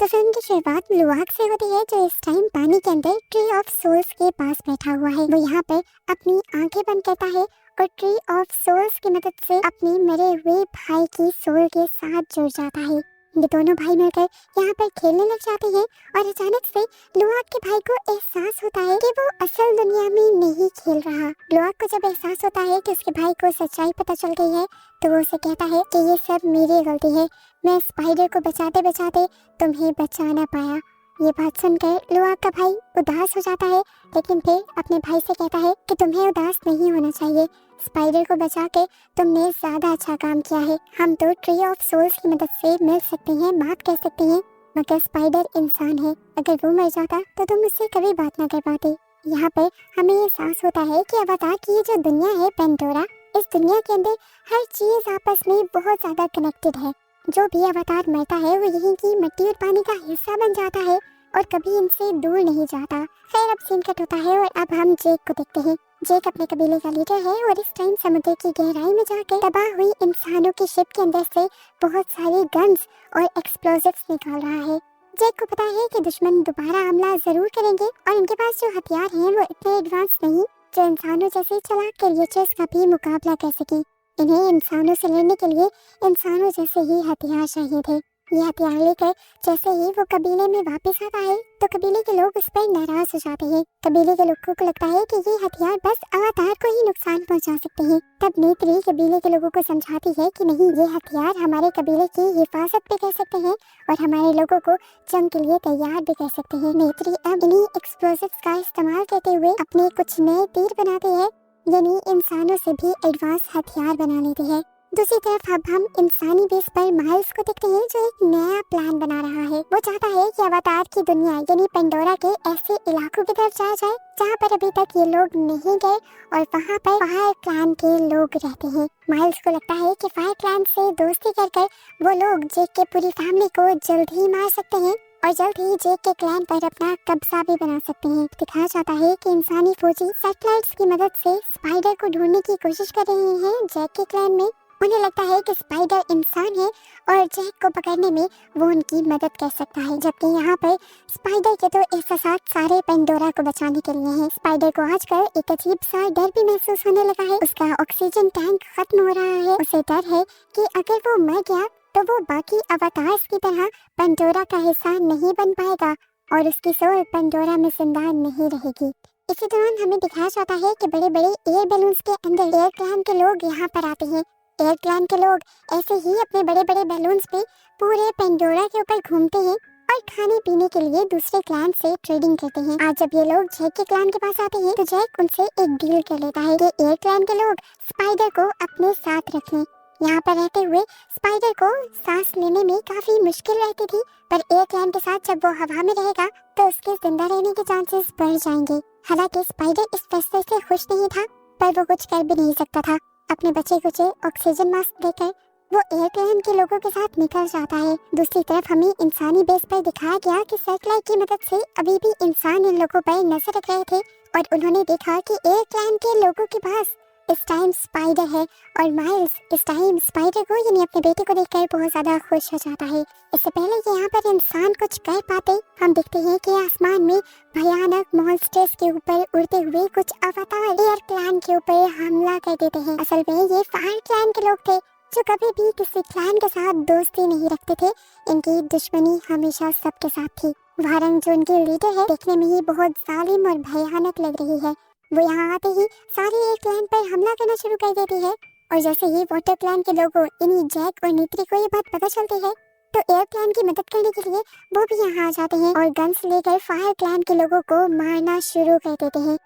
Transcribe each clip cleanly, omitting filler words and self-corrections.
तो फिल्म की शुरुआत लुआक से होती है, जो इस टाइम पानी के अंदर ट्री ऑफ सोल्स के पास बैठा हुआ है। वो यहाँ पर अपनी आंखें बंद करता है और ट्री ऑफ सोल्स की मदद से अपने मरे हुए भाई की सोल के साथ जुड़ जाता है। ये दोनों भाई मिलकर यहाँ पर खेलने लग जाते हैं और अचानक से लुआक के भाई को एहसास होता है कि वो असल दुनिया में नहीं खेल रहा। लुआक को जब एहसास होता है कि उसके भाई को सच्चाई पता चल गई है, तो वो उसे कहता है कि ये सब मेरी गलती है, मैं स्पाइडर को बचाते बचाते तुम्हें बचा ना पाया। ये बात सुनकर लुआक का भाई उदास हो जाता है, लेकिन फिर अपने भाई से कहता है कि तुम्हें उदास नहीं होना चाहिए, स्पाइडर को बचा के तुमने ज्यादा अच्छा काम किया है। हम तो ट्री ऑफ सोल्स की मदद से मिल सकते हैं, बात कर सकते हैं, मगर स्पाइडर इंसान है, अगर वो मर जाता तो तुम उससे कभी बात ना कर पाते। यहाँ पर हमें एहसास होता है कि अवतार की ये जो दुनिया है पेंडोरा, इस दुनिया के अंदर हर चीज आपस में बहुत ज्यादा कनेक्टेड है। जो भी अवतार मरता है वो यहीं की मिट्टी और पानी का हिस्सा बन जाता है और कभी इनसे दूर नहीं जाता। खैर, अब सीन कट होता है और अब हम जेक को देखते हैं। जेक अपने कबीले का लीडर है और इस टाइम समुद्र की गहराई में जाकर तबाह हुई इंसानों की शिप के अंदर से बहुत सारे गन्स और एक्सप्लोजिव्स निकाल रहा है। जेक को पता है कि दुश्मन दोबारा हमला जरूर करेंगे और इनके पास जो हथियार हैं वो इतने एडवांस नहीं जो इंसानों जैसे चालाक क्रिएचर्स का भी मुकाबला कर सके। इन्हें इंसानों से लड़ने के लिए इंसानों जैसे ही हथियार चाहिए थे। ये हथियार लेकर जैसे ही वो कबीले में वापस आता है तो कबीले के लोग उस पर नाराज हो जाते हैं। कबीले के लोगों को लगता है कि ये हथियार बस अवतार को ही नुकसान पहुंचा सकते हैं। तब नेत्री कबीले के लोगों को समझाती है कि नहीं, ये हथियार हमारे कबीले की हिफाजत भी कर सकते हैं और हमारे लोगों को जंग के लिए तैयार भी कर सकते हैं। नेत्री अब इन्हीं एक्सप्लोजिव्स का इस्तेमाल करते हुए अपने कुछ नए तीर बनाते हैं, यानी इंसानों से भी एडवांस हथियार बना लेते हैं। दूसरी तरफ अब हम इंसानी बेस पर माइल्स को देखते हैं, जो एक नया प्लान बना रहा है। वो चाहता है कि अवतार की दुनिया यानी पेंडोरा के ऐसे इलाकों की तरफ जाया जाए जहाँ पर अभी तक ये लोग नहीं गए और वहाँ पर फायर क्लैन के लोग रहते हैं। माइल्स को लगता है कि फायर क्लैन से दोस्ती कर वो लोग जेक के पूरी फैमिली को जल्द ही मार सकते हैं और जल्द ही जेक के क्लैन पर अपना कब्जा भी बना सकते हैं। दिखाया जाता है कि इंसानी फौजी सैटेलाइट्स की मदद से स्पाइडर को ढूंढने की कोशिश कर रहे हैं जेक के क्लैन में। उन्हें लगता है कि स्पाइडर इंसान है और जेक को पकड़ने में वो उनकी मदद कर सकता है, जबकि यहाँ पर स्पाइडर के तो एहसास सारे पेंडोरा को बचाने के लिए हैं। स्पाइडर को आजकल एक अजीब सा डर भी महसूस होने लगा है। उसका ऑक्सीजन टैंक खत्म हो रहा है। उसे डर है कि अगर वो मर गया तो वो बाकी अवतार्स की तरह पेंडोरा का हिस्सा नहीं बन पाएगा और उसकी सोल पेंडोरा में जिंदा नहीं रहेगी। इसी दौरान हमें दिखाया जाता है कि बड़े बड़े एयर बैलून्स के अंदर एयर क्लैन के लोग यहाँ पर आते हैं। एयर क्लैन के लोग ऐसे ही अपने बड़े बड़े बैलून्स पे पूरे पेंडोरा के ऊपर घूमते हैं और खाने पीने के लिए दूसरे क्लैन से ट्रेडिंग करते हैं। आज जब ये लोग जेक के क्लैन के पास आते हैं तो जेक उनसे एक डील कर लेता है कि एयर क्लैन के लोग स्पाइडर को अपने साथ रख लें। यहाँ पर रहते हुए स्पाइडर को सांस लेने में काफी मुश्किल रहती थी, पर एयर क्लैन के साथ जब वो हवा में रहेगा तो उसके जिंदा रहने के चांसेस बढ़ जाएंगे। हालांकि स्पाइडर इस फैसले से खुश नहीं था, पर वो कुछ कर भी नहीं सकता था। अपने बचे कुचे ऑक्सीजन मास्क देकर वो एयर क्लैन के लोगों के साथ निकल जाता है। दूसरी तरफ हमें इंसानी बेस पर दिखाया गया कि सैटेलाइट की मदद से अभी भी इंसान इन लोगों पर नजर रख रहे थे और उन्होंने देखा कि एयर क्लैन के लोगों के पास इस टाइम स्पाइडर है और माइल्स इस टाइम स्पाइडर को यानी अपने बेटे को देखकर बहुत ज्यादा खुश हो जाता है। इससे पहले कि यहाँ पर इंसान कुछ कर पाते, हम देखते हैं कि आसमान में भयानक मॉन्स्टर्स के ऊपर उड़ते हुए कुछ अवतार एयर क्लैन के ऊपर हमला कर देते हैं। असल में ये फायर क्लैन के लोग थे जो कभी भी किसी क्लैन के साथ दोस्ती नहीं रखते थे। इनकी दुश्मनी हमेशा सबके साथ थी। वारंग जो इनके लीडर है देखने में ही बहुत जालिम और भयानक लग रही है। वो यहाँ आते ही सारे एयर क्लैन पर हमला करना शुरू कर देती है और जैसे ही वाटर क्लैन के लोगों यानी जैक और नीत्री को ये बात पता चलती है तो एयर क्लैन की मदद करने के लिए वो भी यहाँ आ जाते हैं और गन्स लेकर फायर क्लैन के लोगों को मारना शुरू कर देते हैं।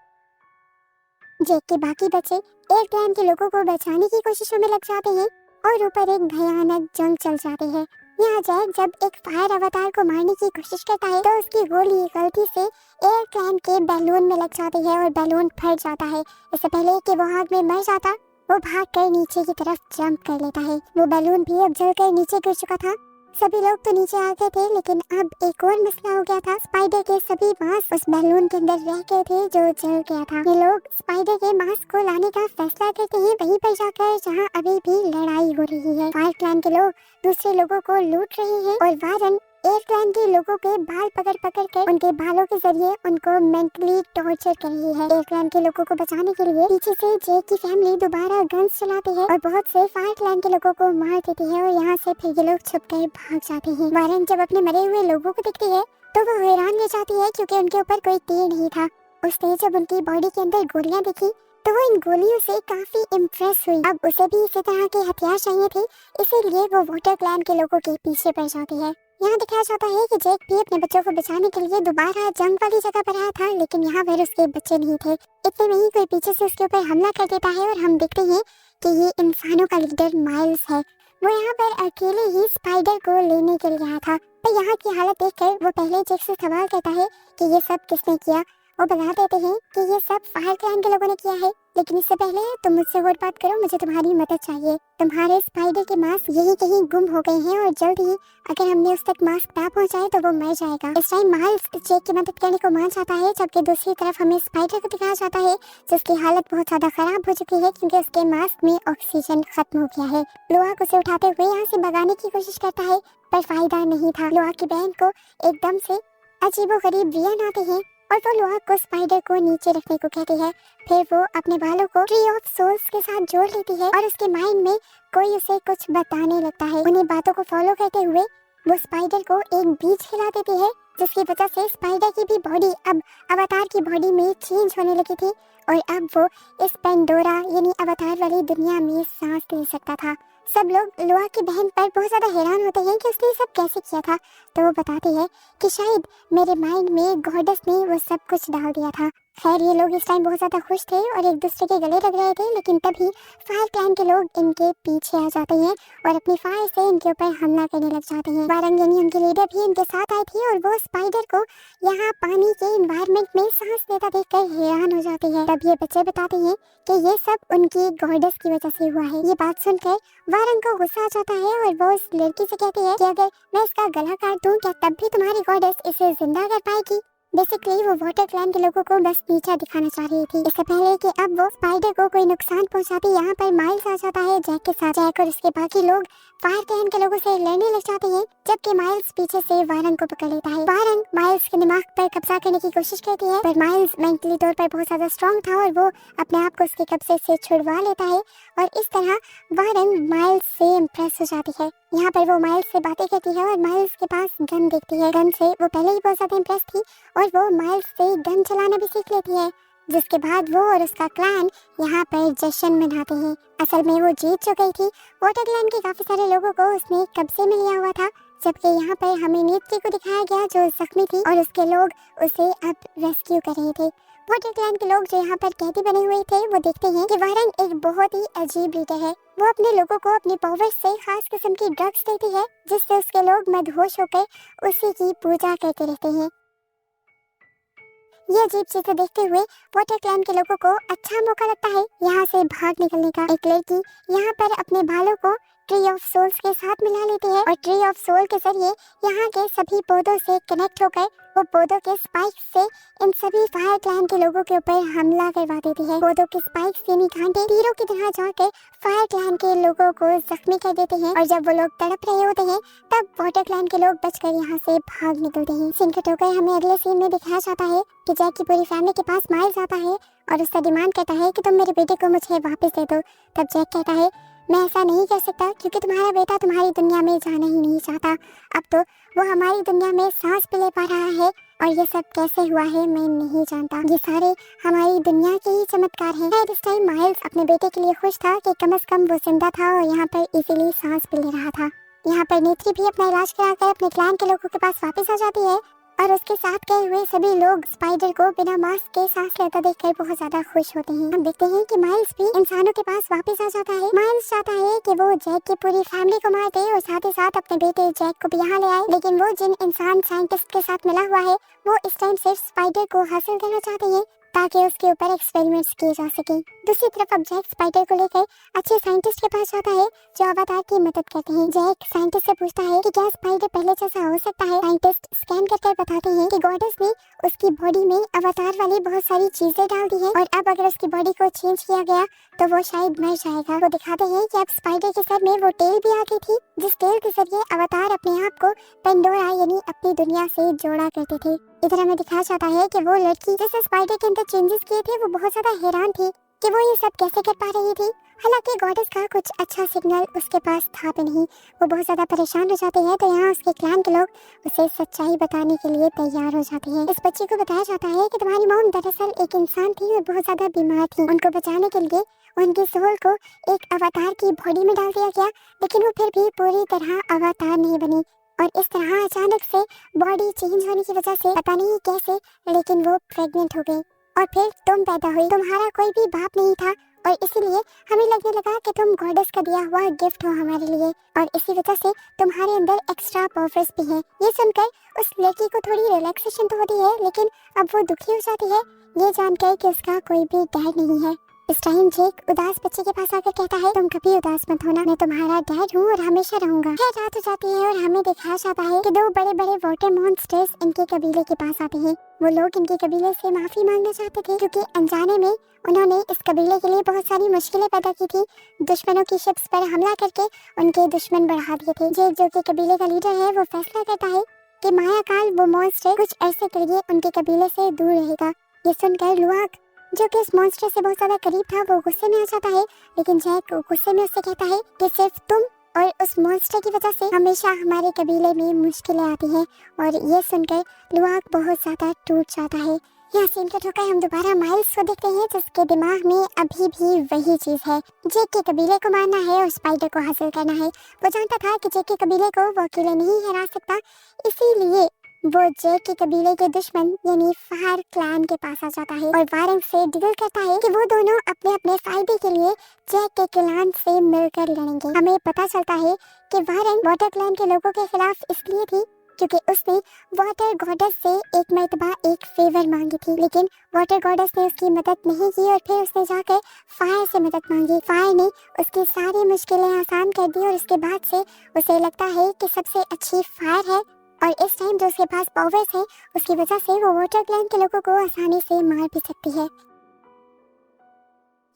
जैक के बाकी बच्चे एयर क्लैन के लोगों को बचाने की कोशिशों में लग जाते हैं और ऊपर एक भयानक जंग चल जाती है। यहाँ जैक जब एक फायर अवतार को मारने की कोशिश करता है तो उसकी गोली गलती से एयर क्लैन के बैलून में लग जाती है और बैलून फट जाता है। इससे पहले कि वो आग में मर जाता, वो भागकर नीचे की तरफ जंप कर लेता है। वो बैलून भी अब जलकर नीचे गिर चुका था। सभी लोग तो नीचे आ गए थे, लेकिन अब एक और मसला हो गया था। स्पाइडर के सभी मांस उस बैलून के अंदर रह गए थे जो जल गया था। ये लोग स्पाइडर के मांस को लाने का फैसला करते हैं वहीं पर जाकर जहां अभी भी लड़ाई हो रही है। फायर क्लैन के लोग दूसरे लोगों को लूट रहे हैं और वारन एक क्लैन के लोगों के बाल पकड़ पकड़ कर उनके बालों के जरिए उनको मेंटली टॉर्चर कर रही है। एक क्लैन के लोगों को बचाने के लिए पीछे से जैक की फैमिली दोबारा गन्स चलाती है और बहुत से फायर क्लैन के लोगों को मार देती है और यहाँ से फिर ये लोग छुपकर भाग जाते हैं। वारन जब अपने मरे हुए लोगों को देखती है तो वो हैरान रह जाती है क्योंकि उनके ऊपर कोई तीर नहीं था। उसने जब उनकी बॉडी के अंदर गोलियां देखी तो वो इन गोलियों से काफी इम्प्रेस हुई। अब उसे भी इसी तरह के हथियार चाहिए थे, इसीलिए वो वाटर क्लैन के लोगों के पीछे पड़ जाती है। यहाँ दिखाया जाता है कि जैक भी अपने बच्चों को बचाने के लिए दोबारा जंग वाली जगह पर आया था, लेकिन यहाँ पर उसके बच्चे नहीं थे। इतने में ही कोई पीछे से उसके ऊपर हमला कर देता है और हम देखते हैं कि ये इंसानों का लीडर माइल्स है। वो यहाँ पर अकेले ही स्पाइडर को लेने के लिए आया था। पर यहाँ की हालत देखकर वो पहले जैक से सवाल करता है कि ये सब किसने किया। वो बता देते हैं कि ये सब फायर क्लैन के लोगों ने किया है, लेकिन इससे पहले तुम मुझसे और बात करो, मुझे तुम्हारी मदद चाहिए। तुम्हारे स्पाइडर के मास्क यही कहीं गुम हो गए हैं और जल्द ही अगर हमने उस तक मास्क ना पहुंचाए तो वो मर जाएगा। इस टाइम माइल्स जैक की मदद करने को मान जाता है, जबकि दूसरी तरफ हमें स्पाइडर को दिखाया जाता है जिसकी हालत बहुत ज्यादा खराब हो चुकी है क्योंकि उसके मास्क में ऑक्सीजन खत्म हो गया है। लोहा उसे उठाते हुए यहाँ से भगाने की कोशिश करता है पर फायदा नहीं था। लोहा की बहन को एकदम से अजीबोगरीब विजन आते हैं और वो लोहा को स्पाइडर को नीचे रखने को कहती है। फिर वो अपने बालों को ट्री ऑफ सोल्स के साथ जोड़ लेती है और उसके माइंड में कोई उसे कुछ बताने लगता है। उन्हीं बातों को फॉलो करते हुए वो स्पाइडर को एक बीज खिला देती है, जिसकी वजह से स्पाइडर की भी बॉडी अब अवतार की बॉडी में चेंज होने लगी थी और अब वो इस पेंडोरा यानी अवतार वाली दुनिया में सांस ले सकता था। सब लोग लोहा की बहन पर बहुत ज्यादा हैरान होते हैं कि उसने सब कैसे किया था, तो वो बताती है कि शायद मेरे माइंड में गॉडेस ने वो सब कुछ डाल दिया था। खैर ये लोग इस टाइम बहुत ज्यादा खुश थे और एक दूसरे के गले लग रहे थे, लेकिन तभी फायर क्लैन के लोग इनके पीछे आ जाते हैं और अपनी फायर से इनके ऊपर हमला करने लग जाते हैं। वारंग यानी उनकी लीडर भी इनके साथ आई थी और वो स्पाइडर को यहाँ पानी के एनवायरनमेंट में सांस लेता देखकर हैरान हो जाती है। तब ये बच्चे बताते हैं कि ये सब उनकी गॉडेस की वजह से हुआ है। ये बात सुनकर वारंग को गुस्सा आ जाता है और वो उस लड़की से कहती है कि अगर मैं इसका गला काट दूं क्या तब भी तुम्हारी गॉडेस इसे जिंदा कर पाएगी। बेसिकली वो वाटर क्लैन के लोगों को बस नीचा दिखाना चाह रही थी। इससे पहले कि अब वो स्पाइडर को कोई नुकसान पहुंचाती, यहाँ पर माइल्स आ जाता है जैक के साथ। जैक और उसके बाकी लोग फायर क्लैन के लोगों से लड़ने लग जाते हैं, जबकि माइल्स पीछे से वारंग को पकड़ लेता है। वारंग माइल्स के दिमाग पर कब्जा करने की कोशिश करती है, पर माइल्स मेंटली तौर पर बहुत ज्यादा स्ट्रॉन्ग था और वो अपने आप को उसके कब्जे से छुड़वा लेता है और इस तरह वारंग माइल्स से इम्प्रेस हो जाती है। यहाँ पर वो माइल्स से बातें करती है और माइल्स के पास गन देखती है। गन से वो पहले ही बहुत ज्यादा इम्प्रेस थी और वो माइल्स से गन चलाना भी सीख लेती है, जिसके बाद वो और उसका क्लैन यहाँ पर जश्न मनाते हैं। असल में वो जीत जो गई थी। वाटर क्लैन के काफी सारे लोगों को उसने कब्जे में लिया हुआ था, जबकि यहाँ पर हमें नेत्री को दिखाया गया जो जख्मी थी और उसके लोग उसे अब रेस्क्यू कर रहे थे। वाटर क्लैन के लोग जो यहाँ पर कैदी बने हुए थे वो देखते हैं कि वारंग एक बहुत ही अजीब लीडर है। वो अपने लोगों को अपनी पावर से खास किस्म की ड्रग्स देती है, जिससे उसके लोग मदहोश होकर उसी की पूजा करते रहते हैं। ये अजीब चीजें देखते हुए वाटर क्लैन के लोगों को अच्छा मौका लगता है यहाँ से भाग निकलने का। एक लड़की यहाँ पर अपने बालों को ट्री ऑफ सोल्स के साथ मिला लेती है और ट्री ऑफ सोल के जरिए यहाँ के सभी पौधों से कनेक्ट होकर वो पौधों के स्पाइक्स से इन सभी फायर क्लैन के लोगों के ऊपर हमला करवा देती है। पौधों के स्पाइक्स यानी कांटे तीरों की तरह जाकर फायर क्लैन के लोगों को जख्मी कर देते हैं और जब वो लोग तड़प रहे होते हैं तब वाटर क्लैन के लोग बचकर यहाँ से भाग निकलते हैं। सीन कट होकर हमें अगले सीन में दिखाया जाता है कि जैक की पूरी फैमिली के पास माइल्स आता है और उससे डिमांड करता है कि तुम मेरे बेटे को मुझे वापस दे दो। तब जैक कहता है मैं ऐसा नहीं कर सकता क्योंकि तुम्हारा बेटा तुम्हारी दुनिया में जाना ही नहीं चाहता। अब तो वो हमारी दुनिया में सांस भी ले पा रहा है और ये सब कैसे हुआ है मैं नहीं जानता। ये सारे हमारी दुनिया के ही चमत्कार हैं। इस टाइम माइल्स अपने बेटे के लिए खुश था कि कम से कम वो जिंदा था और यहाँ पर इजीली सांस भी ले रहा था। यहाँ पर नेत्री भी अपना इलाज कराकर अपने क्लैन के लोगों के पास वापस आ जाती है और उसके साथ गए हुए सभी लोग स्पाइडर को बिना मास्क के सांस लेता देखकर बहुत ज्यादा खुश होते हैं। हम देखते हैं कि माइल्स भी इंसानों के पास वापस आ जाता है। माइल्स चाहता है कि वो जैक की पूरी फैमिली को मार दे और साथ ही साथ अपने बेटे जैक को भी यहाँ ले आए, लेकिन वो जिन इंसान साइंटिस्ट के साथ मिला हुआ है वो इस टाइम सिर्फ स्पाइडर को हासिल करना चाहते हैं। ताकि उसके ऊपर एक्सपेरिमेंट्स किए जा सके। दूसरी तरफ अब जैक स्पाइडर को लेकर अच्छे साइंटिस्ट के पास जाता है जो अवतार की मदद करते हैं। जैक साइंटिस्ट से पूछता है कि क्या स्पाइडर पहले जैसा हो सकता है। साइंटिस्ट स्कैन करके बताते हैं कि गॉडेस ने उसकी बॉडी में अवतार वाली बहुत सारी चीजें डाल दी है और अब अगर उसकी बॉडी को चेंज किया गया तो वो शायद मर जाएगा। वो दिखाते हैं कि अब स्पाइडर के सर में वो टेल भी आ गई थी, जिस टेल के जरिए अवतार अपने आप को पेंडोरा यानी अपनी दुनिया से जोड़ा करते थे। इधर हमें दिखाया जाता है कि वो लड़की जिसने स्पाइडर के अंदर चेंजेस किए थे वो बहुत ज्यादा हैरान थी कि वो ये सब कैसे कर पा रही थी। हालांकि गॉडेस का कुछ अच्छा सिग्नल उसके पास था भी नहीं। वो बहुत ज्यादा परेशान हो जाते हैं तो यहाँ उसके क्लैन के लोग उसे सच्चाई बताने के लिए तैयार हो जाते हैं। इस बच्ची को बताया जाता है कि तुम्हारी मॉम दरअसल एक इंसान थी और बहुत ज्यादा बीमार थी। उनको बचाने के लिए उनकी सोल को एक अवतार की बॉडी में डाल दिया गया, लेकिन वो फिर भी पूरी तरह अवतार नहीं बनी और इस तरह अचानक से बॉडी चेंज होने की वजह से पता नहीं कैसे लेकिन वो प्रेग्नेंट हो गई और फिर तुम पैदा हुई। तुम्हारा कोई भी बाप नहीं था और इसीलिए हमें लगने लगा कि तुम गॉडेस का दिया हुआ गिफ्ट हो हमारे लिए और इसी वजह से तुम्हारे अंदर एक्स्ट्रा पावर्स भी है। ये सुनकर उस लड़की को थोड़ी रिलैक्सेशन तो होती है, लेकिन अब वो दुखी हो जाती है ये जानकर कि उसका कोई भी डैड नहीं है। इस टाइम जेक उदास बच्चे के पास आकर कहता है तुम कभी उदास मत होना, मैं तुम्हारा डैड हूँ और हमेशा रहूंगा। फिर रात हो जाती है और हमें दिखाया जाता है कि दो बड़े बड़े वाटर मॉन्स्टर्स इनके कबीले के पास आते हैं। वो लोग इनके कबीले से माफी मांगना चाहते थे क्योंकि अनजाने में उन्होंने इस कबीले के लिए बहुत सारी मुश्किलें पैदा की थी। दुश्मनों की शिप्स पर हमला करके उनके दुश्मन बढ़ा दिए थे। जेक जो कि कबीले का लीडर है वो फैसला करता है कि माया काल वो मॉन्स्टर कुछ अरसे के लिए उनके कबीले से दूर रहेगा। ये सुनकर लुआक जो कि इस मॉन्स्टर से बहुत ज्यादा करीब था वो गुस्से में आ जाता है, लेकिन जैक गुस्से में उससे कहता है कि सिर्फ तुम और उस मॉन्स्टर की वजह से हमेशा हमारे कबीले में मुश्किलें आती हैं। और ये सुनकर लुआक बहुत ज्यादा टूट जाता है। यहाँ सीन कट होकर हम दोबारा माइल्स को देखते हैं जिसके दिमाग में अभी भी वही चीज है, जेक के कबीले को मारना है और स्पाइडर को हासिल करना है। वो जानता था कि जेक के कबीले को वो अकेले नहीं हरा सकता, इसीलिए वो जेक के कबीले के दुश्मन यानी फायर क्लैन के पास आ जाता है और वारंग से डील करता है कि वो दोनों अपने अपने फायदे के लिए जेक के क्लैन से मिलकर लड़ेंगे। हमें पता चलता है कि वारंग वाटर क्लैन के लोगों के खिलाफ इसलिए थी क्योंकि उसने वाटर गॉडेस से एक मर्तबा एक फेवर मांगी थी, लेकिन वाटर गॉडेस ने उसकी मदद नहीं की और फिर उसने जाकर फायर से मदद मांगी। फायर ने उसकी सारी मुश्किलें आसान कर दी और उसके बाद से उसे लगता है कि सबसे अच्छी फायर है और इस टाइम जो उसके पास पावर्स है उसकी वजह से वो वाटर क्लैन के लोगों को आसानी से मार भी सकती है।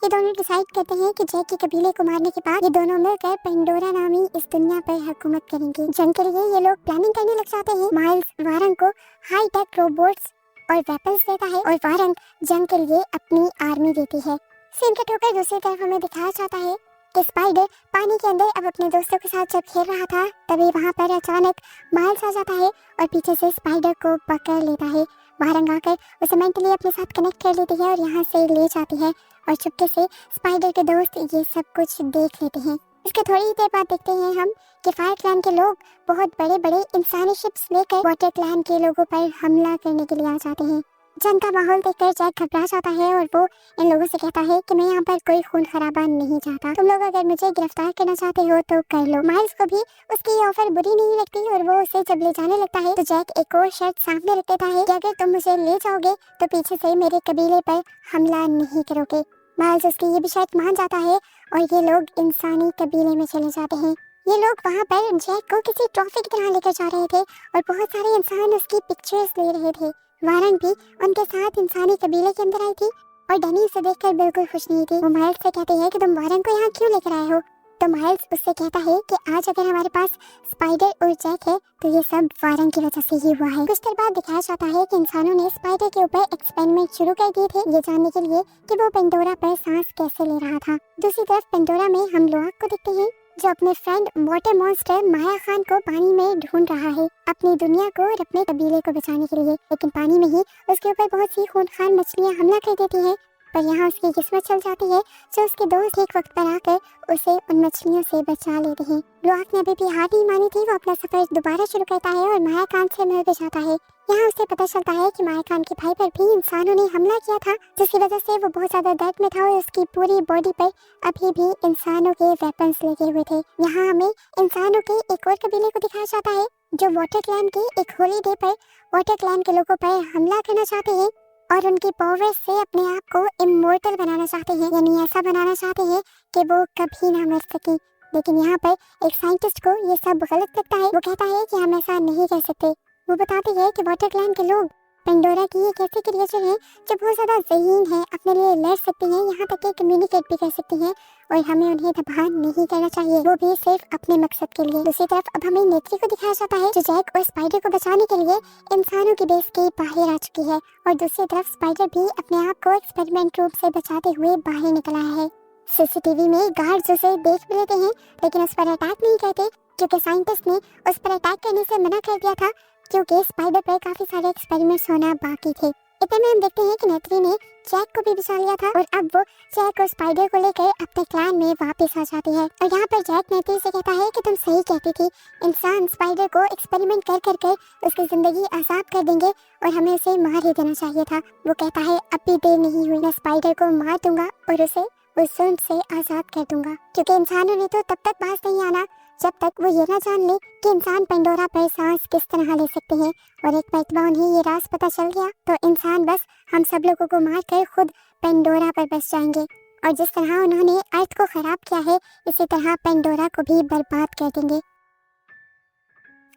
ये दोनों डिसाइड करते हैं कि जैक के कबीले को मारने के बाद ये दोनों मिलकर पेंडोरा नामी इस दुनिया पर हुकूमत करेंगे। जंग के लिए ये लोग प्लानिंग करने लग जाते हैं। माइल्स वारंग को हाई टेक रोबोट्स और वेपन्स देता है और वारंग जंग के लिए अपनी आर्मी देती है। सीन कट होकर दूसरी तरफ हमें दिखाया जाता है कि स्पाइडर पानी के अंदर अब अपने दोस्तों के साथ जब खेल रहा था तभी वहाँ पर अचानक माइल्स आ जाता है और पीछे से स्पाइडर को पकड़ लेता है। वारंग आकर उसे मेंटली अपने साथ कनेक्ट कर लेती है और यहाँ से ले जाती है और चुपके से स्पाइडर के दोस्त ये सब कुछ देख लेते हैं। इसके थोड़ी देर बाद देखते हैं हम कि फायर क्लैन के लोग बहुत बड़े बड़े इंसानी शिप्स लेकर वाटर क्लैन के लोगों पर हमला करने के लिए आ जाते हैं। जंग का माहौल देखकर जैक घबरा जाता है और वो इन लोगों से कहता है कि मैं यहाँ पर कोई खून खराबा नहीं चाहता, तुम लोग अगर मुझे गिरफ्तार करना चाहते हो तो कर लो। माइल्स को भी उसकी ये ऑफर बुरी नहीं लगती और वो उसे जब ले जाने लगता है तो जैक एक और शर्त सामने रख देता है कि अगर तुम मुझे ले जाओगे तो पीछे से मेरे कबीले पर हमला नहीं करोगे। माइल्स उसकी ये भी शर्त मान जाता है और ये लोग इंसानी कबीले में चले जाते हैं। ये लोग वहाँ पर जैक को किसी ट्रॉफी की तरह लेकर जा रहे थे और बहुत सारे इंसान उसकी पिक्चर्स ले रहे थे। वारंग भी उनके साथ इंसानी कबीले के अंदर आई थी और डैनी उसे देखकर बिल्कुल खुश नहीं थी। वो माइल्स से कहती है कि तुम वारंग को यहाँ क्यों लेकर आए हो, तो माइल्स उससे कहता है कि आज अगर हमारे पास स्पाइडर और जैक है तो ये सब वारंग की वजह से ही हुआ है। कुछ देर बाद दिखाया जाता है कि इंसानों ने स्पाइडर के ऊपर एक्सपेरिमेंट शुरू कर दिए थे ये जानने के लिए कि वो पेंडोरा पर सांस कैसे ले रहा था। दूसरी तरफ पेंडोरा में हम लुआक को देखते हैं जो अपने फ्रेंड वाटर मॉन्स्टर माया खान को पानी में ढूंढ रहा है अपनी दुनिया को और अपने कबीले को बचाने के लिए, लेकिन पानी में ही उसके ऊपर बहुत सी खूंखार मछलियां हमला कर देती हैं। पर यहाँ उसकी किस्मत चल जाती है जो उसके दोस्त ठीक वक्त पर आकर उसे उन मछलियों से बचा लेते हैं। लुआक ने अभी भी हार नहीं मानी थी। वो अपना सफर दोबारा शुरू करता है और माया खान से मिल भी जाता है। यहाँ उसे पता चलता है कि माया खान के भाई पर भी इंसानों ने हमला किया था जिसकी वजह से वो बहुत ज्यादा दर्द में था और उसकी पूरी बॉडी पर अभी भी इंसानों के वेपन्स लगे हुए थे। यहाँ हमें इंसानों के एक और कबीले को दिखाया जाता है जो वाटर क्लैन के एक होली डे पर वाटर क्लैन के लोगों पर हमला करना चाहते हैं और उनकी पावर से अपने आप को इमोर्टल बनाना चाहते हैं, यानी ऐसा बनाना चाहते हैं कि वो कभी ना मर सके। लेकिन यहाँ पर एक साइंटिस्ट को ये सब गलत लगता है। वो कहता है कि हम ऐसा नहीं कर सकते। वो बताती है कि वाटर क्लैन के लोग पेंडोरा की एक ऐसी क्रिएचर है जो बहुत ज्यादा ज़हीन है, अपने लिए लड़ सकती है, यहाँ तक कि कम्युनिकेट भी कर सकती है, और हमें उन्हें तबाह नहीं करना चाहिए, वो भी सिर्फ अपने मकसद के लिए। दूसरी तरफ अब हमें नेत्री को दिखाया जाता है जो जैक और स्पाइडर को बचाने के लिए इंसानों की बेस के बाहर आ चुकी है, और दूसरी तरफ स्पाइडर भी अपने आप को एक्सपेरिमेंट रूप से बचाते हुए बाहर निकल आया है। सीसीटीवी में गार्ड्स उसे देख भी लेते हैं, लेकिन उस पर अटैक नहीं करते, क्योंकि साइंटिस्ट ने उस पर अटैक करने से मना कर दिया था, क्योंकि स्पाइडर पर काफी सारे एक्सपेरिमेंट्स होना बाकी थे। इतने में हम देखते हैं कि नेत्री ने जैक को भी बचा लिया था, और अब वो जैक और स्पाइडर को लेकर अपने क्लैन में वापस आ जाती है। और यहाँ पर जैक नेत्री से कहता है कि तुम सही कहती थी, इंसान स्पाइडर को एक्सपेरिमेंट कर कर कर उसकी जिंदगी आजाद कर देंगे और हमें उसे मार ही देना चाहिए था। वो कहता है अब भी देर नहीं हुई, मैं स्पाइडर को मार दूंगा और उसे उस जुल्म से आजाद कर दूंगा, क्योंकि इंसानों ने तो तब तक पास नहीं आना जब तक वो ये ना जान ले कि इंसान पेंडोरा पर सांस किस तरह ले सकते हैं। और एक मरतबा उन्हें ये राज पता चल गया तो इंसान बस हम सब लोगों को मार कर खुद पेंडोरा पर बस जाएंगे, और जिस तरह उन्होंने अर्थ को खराब किया है इसी तरह पेंडोरा को भी बर्बाद कर देंगे।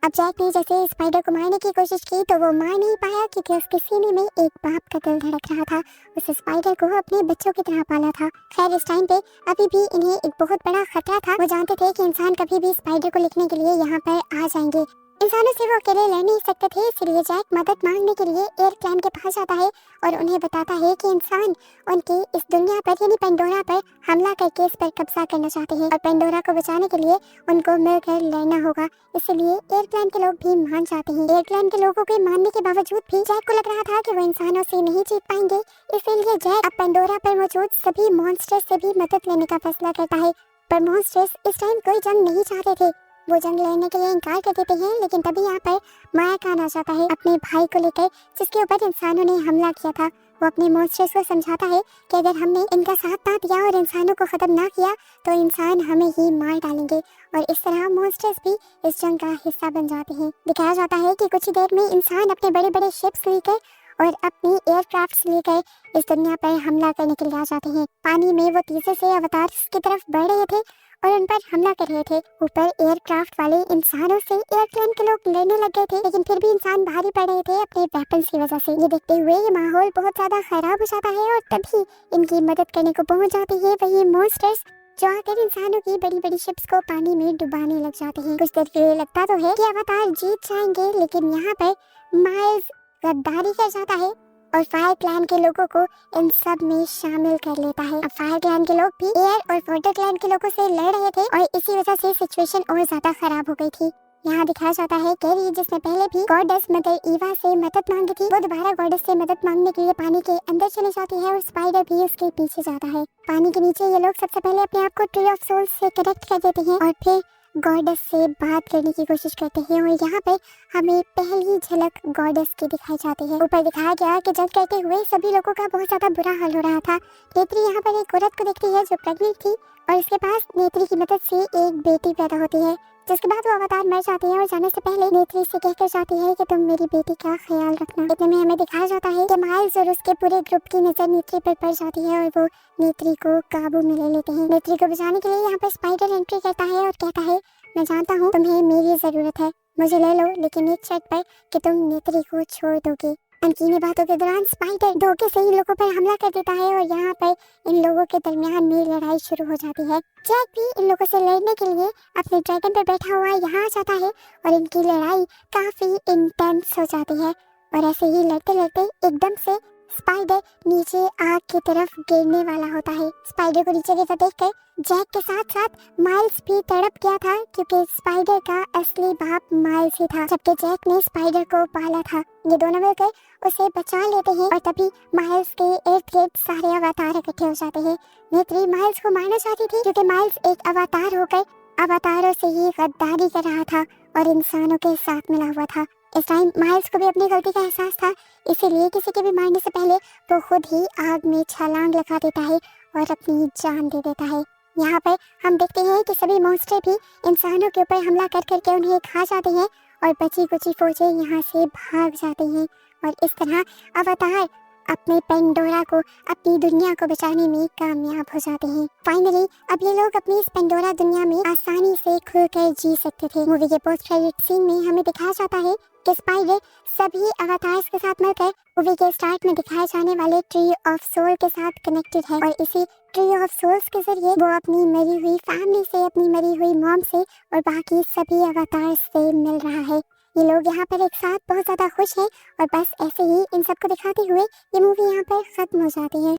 अब जैक ने जैसे स्पाइडर को मारने की कोशिश की तो वो मार नहीं पाया, क्योंकि उसके सीने में एक बाप का दिल धड़क रहा था। उस स्पाइडर को अपने बच्चों की तरह पाला था। खैर इस टाइम पे अभी भी इन्हें एक बहुत बड़ा खतरा था। वो जानते थे कि इंसान कभी भी स्पाइडर को लिखने के लिए यहाँ पर आ जाएंगे। इंसानों से वो अकेले लड़ नहीं सकते थे, इसलिए जैक मदद मांगने के लिए एयर क्लैन के पास जाता है और उन्हें बताता है कि इंसान उनकी इस दुनिया पर यानी पेंडोरा पर हमला करके इस पर कब्जा करना चाहते हैं, और पेंडोरा को बचाने के लिए उनको मिलकर लड़ना होगा। इसलिए एयर क्लैन के लोग भी मान जाते हैं। एयर क्लैन के लोगों के मानने के बावजूद भी जैक को लग रहा था कि वो इंसानों से नहीं जीत पाएंगे, इसलिए जैक अब पेंडोरा पर मौजूद सभी मॉन्स्टर्स से भी मदद लेने का फैसला करता है। पर मॉन्स्टर्स इस टाइम कोई जंग नहीं चाहते थे, वो जंग लड़ने के लिए इनकार कर देते हैं। लेकिन तभी यहाँ पर माया खान आ जाता है अपने भाई को लेकर, जिसके ऊपर इंसानों ने हमला किया था। वो अपने मॉन्स्टर्स को समझाता है कि अगर हमने इनका साथ ना दिया और इंसानों को खत्म ना किया तो इंसान हमें ही मार डालेंगे, और इस तरह मॉन्स्टर्स भी इस जंग का हिस्सा बन जाते हैं। दिखाया जाता है कि कुछ ही देर में इंसान अपने बड़े बड़े शिप्स लेकर और अपनी एयरक्राफ्ट्स लेकर इस दुनिया पर हमला करने के लिए आ जाते हैं। पानी में वो तेजी से अवतार्स की तरफ बढ़ रहे थे और उन पर हमला कर रहे थे। ऊपर एयरक्राफ्ट वाले इंसानों से एयरप्लेन के लोग लड़ने लग गए थे, लेकिन फिर भी इंसान भारी पड़ रहे थे अपने वेपन्स की वजह से। ये देखते हुए ये माहौल बहुत ज्यादा खराब हो जाता है, और तभी इनकी मदद करने को पहुंच जाते हैं वही मॉन्स्टर्स, जो आकर इंसानों की बड़ी बड़ी शिप्स को पानी में डुबाने लग जाते हैं। कुछ देर के लिए लगता तो है कि अवतार जीत जाएंगे, लेकिन यहाँ पर माइल्स गद्दारी कर जाता है और फायर क्लैन के लोगों को इन सब में शामिल कर लेता है। अब फायर क्लैन के लोग भी एयर और वाटर क्लैन के लोगों से लड़ रहे थे, और इसी वजह से सिचुएशन और ज्यादा खराब हो गई थी। यहाँ दिखाया जाता है कैरी, जिसने पहले भी गॉडेस मदर ईवा से मदद मांगी थी, वो दोबारा गॉडेस से मदद मांगने के लिए पानी के अंदर चली जाती है, और स्पाइडर भी उसके पीछे जाता है। पानी के नीचे ये लोग सबसे पहले अपने आप को ट्री ऑफ सोल्स से कनेक्ट कर देते हैं और फिर गॉडेस से बात करने की कोशिश करते हैं, और यहाँ पे हमें पहली झलक गॉडेस की दिखाई जाती है। ऊपर दिखाया गया कि जंग करते हुए सभी लोगों का बहुत ज्यादा बुरा हाल हो रहा था। नेत्री यहाँ पर एक औरत को देखती है जो प्रेग्नेंट थी, और इसके पास नेत्री की मदद से एक बेटी पैदा होती है, जिसके बाद वो अवतार मर जाती है और जाने से पहले नेत्री से कहकर जाती है कि तुम मेरी बेटी का ख्याल रखना। इतने में हमें दिखाया जाता है कि माइल्स और उसके पूरे ग्रुप की नजर नेत्री पर पड़ जाती है, और वो नेत्री को काबू में ले लेते हैं। नेत्री को बचाने के लिए यहाँ पर स्पाइडर एंट्री करता है और कहता है, मैं जानता हूँ तुम्हें मेरी जरूरत है, मुझे ले लो, लेकिन एक शर्त पर कि तुम नेत्री को छोड़ दोगे। अनकीनी बातों के दौरान स्पाइडर धोखे से इन लोगों पर हमला कर देता है, और यहाँ पर इन लोगों के दरमियान में लड़ाई शुरू हो जाती है। जैक भी इन लोगों से लड़ने के लिए अपने ड्रैगन पर बैठा हुआ यहाँ आ जाता है, और इनकी लड़ाई काफी इंटेंस हो जाती है। और ऐसे ही लड़ते लड़ते एकदम से स्पाइडर नीचे आग की तरफ गिरने वाला होता है। स्पाइडर को नीचे गिरता देखकर जैक के साथ साथ माइल्स भी तड़प गया था, क्योंकि स्पाइडर का असली बाप माइल्स ही था, जबकि जैक ने स्पाइडर को पाला था। ये दोनों मिलकर उसे बचा लेते हैं, और तभी माइल्स के इर्द गिर्द सारे अवतार इकट्ठे हो जाते हैं। नेत्री माइल्स को मारना चाहती थी, क्योंकि माइल्स एक अवतार होकर अवतारों से ही गद्दारी कर रहा था और इंसानों के साथ मिला हुआ था। इस टाइम माइल्स को भी अपनी गलती का एहसास था, इसीलिए किसी के भी मारने से पहले वो खुद ही आग में छलांग लगा देता है और अपनी जान दे देता है। यहाँ पर हम देखते हैं कि सभी मॉन्स्टर भी इंसानों के ऊपर हमला कर करके उन्हें खा जाते हैं, और बची कुची फौजें यहाँ से भाग जाते हैं, और इस तरह अवतार अपने पेंडोरा को, अपनी दुनिया को बचाने में कामयाब हो जाते हैं। फाइनली अब ये लोग अपनी इस पेंडोरा दुनिया में आसानी से खुलकर जी सकते थे। मूवी के पोस्ट क्रेडिट सीन में हमें दिखाया जाता है कि स्पाइडर सभी अवतार्स के साथ मिलकर मूवी के स्टार्ट में दिखाए जाने वाले ट्री ऑफ सोल के साथ कनेक्टेड है और इसी ट्री ऑफ सोल्स के जरिए वो अपनी मरी हुई फैमिली से, अपनी मरी हुई मॉम से और बाकी सभी अवतार्स से मिल रहा है। ये लोग यहाँ पर एक साथ बहुत ज्यादा खुश हैं और बस ऐसे ही इन सबको दिखाते हुए ये मूवी यहाँ पर खत्म हो जाती है।